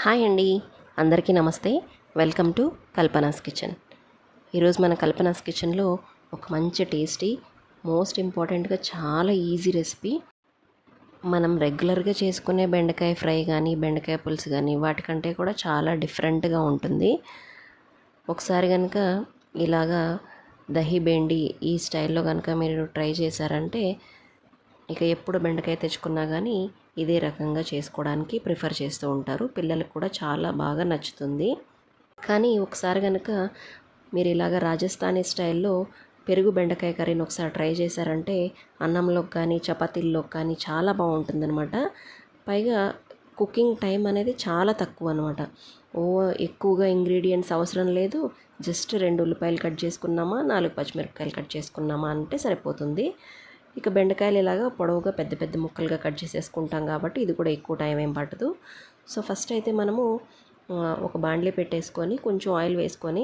Hi అండి, అందరికీ నమస్తే. Welcome to Kalpana's kitchen. ఈరోజు మన కల్పనాస్ కిచెన్లో ఒక మంచి టేస్టీ, మోస్ట్ ఇంపార్టెంట్గా చాలా ఈజీ రెసిపీ. మనం రెగ్యులర్గా చేసుకునే బెండకాయ ఫ్రై కానీ బెండకాయ పులుసు కానీ వాటికంటే కూడా చాలా డిఫరెంట్గా ఉంటుంది. ఒకసారి కనుక ఇలాగా దహి బెండి ఈ స్టైల్లో కనుక మీరు ట్రై చేశారంటే ఇక ఎప్పుడు బెండకాయ తెచ్చుకున్నా కానీ ఇదే రకంగా చేసుకోవడానికి ప్రిఫర్ చేస్తూ ఉంటారు. పిల్లలకు కూడా చాలా బాగా నచ్చుతుంది. కానీ ఒకసారి కనుక మీరు ఇలాగ రాజస్థానీ స్టైల్లో పెరుగు బెండకాయ కర్రీని ఒకసారి ట్రై చేశారంటే అన్నంలోకి కానీ చపాతీల్లోకి కానీ చాలా బాగుంటుందన్నమాట. పైగా కుకింగ్ టైం అనేది చాలా తక్కువ అనమాట. ఎక్కువగా ఇంగ్రీడియంట్స్ అవసరం లేదు. జస్ట్ 2 ఉల్లిపాయలు కట్ చేసుకున్నామా, 4 పచ్చిమిరపకాయలు కట్ చేసుకున్నామా అంటే సరిపోతుంది. ఇక బెండకాయలు ఇలాగా పొడవుగా పెద్ద పెద్ద ముక్కలుగా కట్ చేసేసుకుంటాం కాబట్టి ఇది కూడా ఎక్కువ టైం ఏం పట్టదు. సో ఫస్ట్ అయితే మనము ఒక బాండ్లీ పెట్టేసుకొని కొంచెం ఆయిల్ వేసుకొని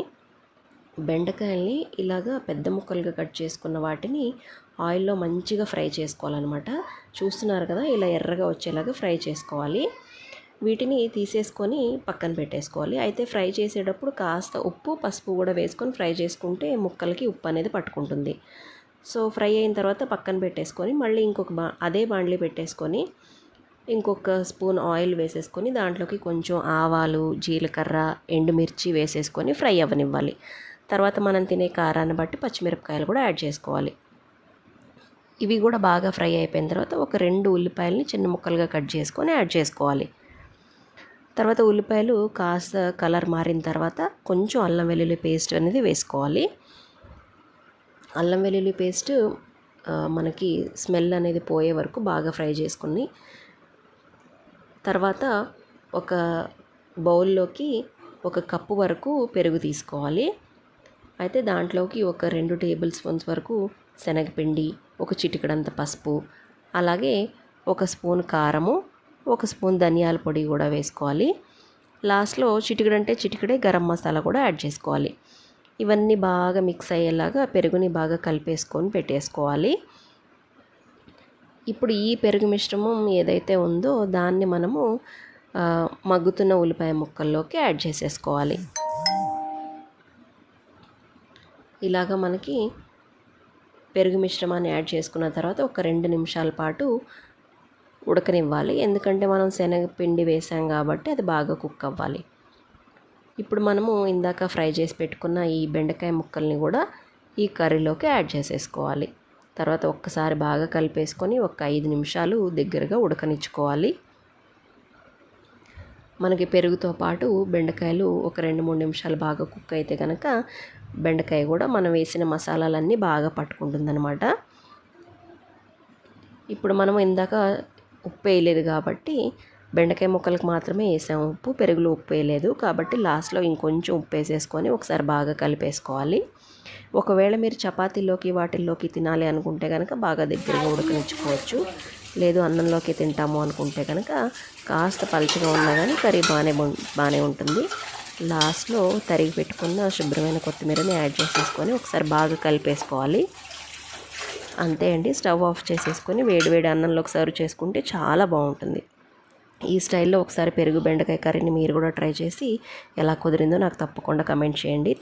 బెండకాయల్ని ఇలాగా పెద్ద ముక్కలుగా కట్ చేసుకున్న వాటిని ఆయిల్లో మంచిగా ఫ్రై చేసుకోవాలన్నమాట. చూస్తున్నారు కదా, ఇలా ఎర్రగా వచ్చేలాగా ఫ్రై చేసుకోవాలి. వీటిని తీసేసుకొని పక్కన పెట్టేసుకోవాలి. అయితే ఫ్రై చేసేటప్పుడు కాస్త ఉప్పు పసుపు కూడా వేసుకొని ఫ్రై చేసుకుంటే ముక్కలకి ఉప్పు అనేది పట్టుకుంటుంది. సో ఫ్రై అయిన తర్వాత పక్కన పెట్టేసుకొని మళ్ళీ ఇంకొక అదే బాండ్లీ పెట్టేసుకొని ఇంకొక స్పూన్ ఆయిల్ వేసేసుకొని దాంట్లోకి కొంచెం ఆవాలు, జీలకర్ర, ఎండుమిర్చి వేసేసుకొని ఫ్రై అవ్వనివ్వాలి. తర్వాత మనం తినే కారాన్ని బట్టి పచ్చిమిరపకాయలు కూడా యాడ్ చేసుకోవాలి. ఇవి కూడా బాగా ఫ్రై అయిపోయిన తర్వాత ఒక 2 ఉల్లిపాయలని చిన్న ముక్కలుగా కట్ చేసుకొని యాడ్ చేసుకోవాలి. తర్వాత ఉల్లిపాయలు కాస్త కలర్ మారిన తర్వాత కొంచెం అల్లం వెల్లుల్లి పేస్ట్ అనేది వేసుకోవాలి. అల్లం వెల్లుల్లి పేస్ట్ మనకి స్మెల్ అనేది పోయే వరకు బాగా ఫ్రై చేసుకుని తర్వాత ఒక బౌల్లోకి 1 కప్పు వరకు పెరుగు తీసుకోవాలి. అయితే దాంట్లోకి ఒక 2 టేబుల్ స్పూన్స్ వరకు శనగపిండి, ఒక చిటికెడంత పసుపు, అలాగే 1 స్పూన్ కారము, 1 స్పూన్ ధనియాల పొడి కూడా వేసుకోవాలి. లాస్ట్లో చిటికెడే గరం మసాలా కూడా యాడ్ చేసుకోవాలి. ఇవన్నీ బాగా మిక్స్ అయ్యేలాగా పెరుగుని బాగా కలిపేసుకొని పెట్టేసుకోవాలి. ఇప్పుడు ఈ పెరుగు మిశ్రమం ఏదైతే ఉందో దాన్ని మనము మగ్గుతున్న ఉల్లిపాయ ముక్కల్లోకి యాడ్ చేసేసుకోవాలి. ఇలాగ మనకి పెరుగు మిశ్రమాన్ని యాడ్ చేసుకున్న తర్వాత ఒక 2 నిమిషాల పాటు ఉడకనివ్వాలి. ఎందుకంటే మనం శనగపిండి వేసాం కాబట్టి అది బాగా కుక్ అవ్వాలి. ఇప్పుడు మనము ఇందాక ఫ్రై చేసి పెట్టుకున్న ఈ బెండకాయ ముక్కల్ని కూడా ఈ కర్రీలోకి యాడ్ చేసేసుకోవాలి. తర్వాత ఒక్కసారి బాగా కలిపేసుకొని ఒక 5 నిమిషాలు దగ్గరగా ఉడకనిచ్చుకోవాలి. మనకి పెరుగుతో పాటు బెండకాయలు ఒక 2-3 నిమిషాలు బాగా కుక్ అయితే కనుక బెండకాయ కూడా మనం వేసిన మసాలాలన్నీ బాగా పట్టుకుంటుందన్నమాట. ఇప్పుడు మనం ఇందాక ఉప్పు వేయలేదు కాబట్టి బెండకాయ ముక్కలకు మాత్రమే వేసాము ఉప్పు, పెరుగులో ఉప్పు వేయలేదు కాబట్టి లాస్ట్లో ఇంకొంచెం ఉప్పు వేసేసుకొని ఒకసారి బాగా కలిపేసుకోవాలి. ఒకవేళ మీరు చపాతీలోకి వాటిల్లోకి తినాలి అనుకుంటే కనుక బాగా దగ్గరగా ఉడకనిచ్చుకోవచ్చు. లేదు అన్నంలోకి తింటాము అనుకుంటే కనుక కాస్త పలుచగా ఉన్నా కానీ కర్రీ బాగానే ఉంటుంది. లాస్ట్లో తరిగి పెట్టుకున్న శుభ్రమైన కొత్తిమీరని యాడ్ చేసేసుకొని ఒకసారి బాగా కలిపేసుకోవాలి. అంతే అండి, స్టవ్ ఆఫ్ చేసేసుకొని వేడివేడి అన్నంలోకి సర్వ్ చేసుకుంటే చాలా బాగుంటుంది. ఈ స్టైల్లో ఒకసారి పెరుగు బెండకాయ కర్రీని మీరు కూడా ట్రై చేసి ఎలా కుదిరిందో నాకు తప్పకుండా కమెంట్ చేయండి.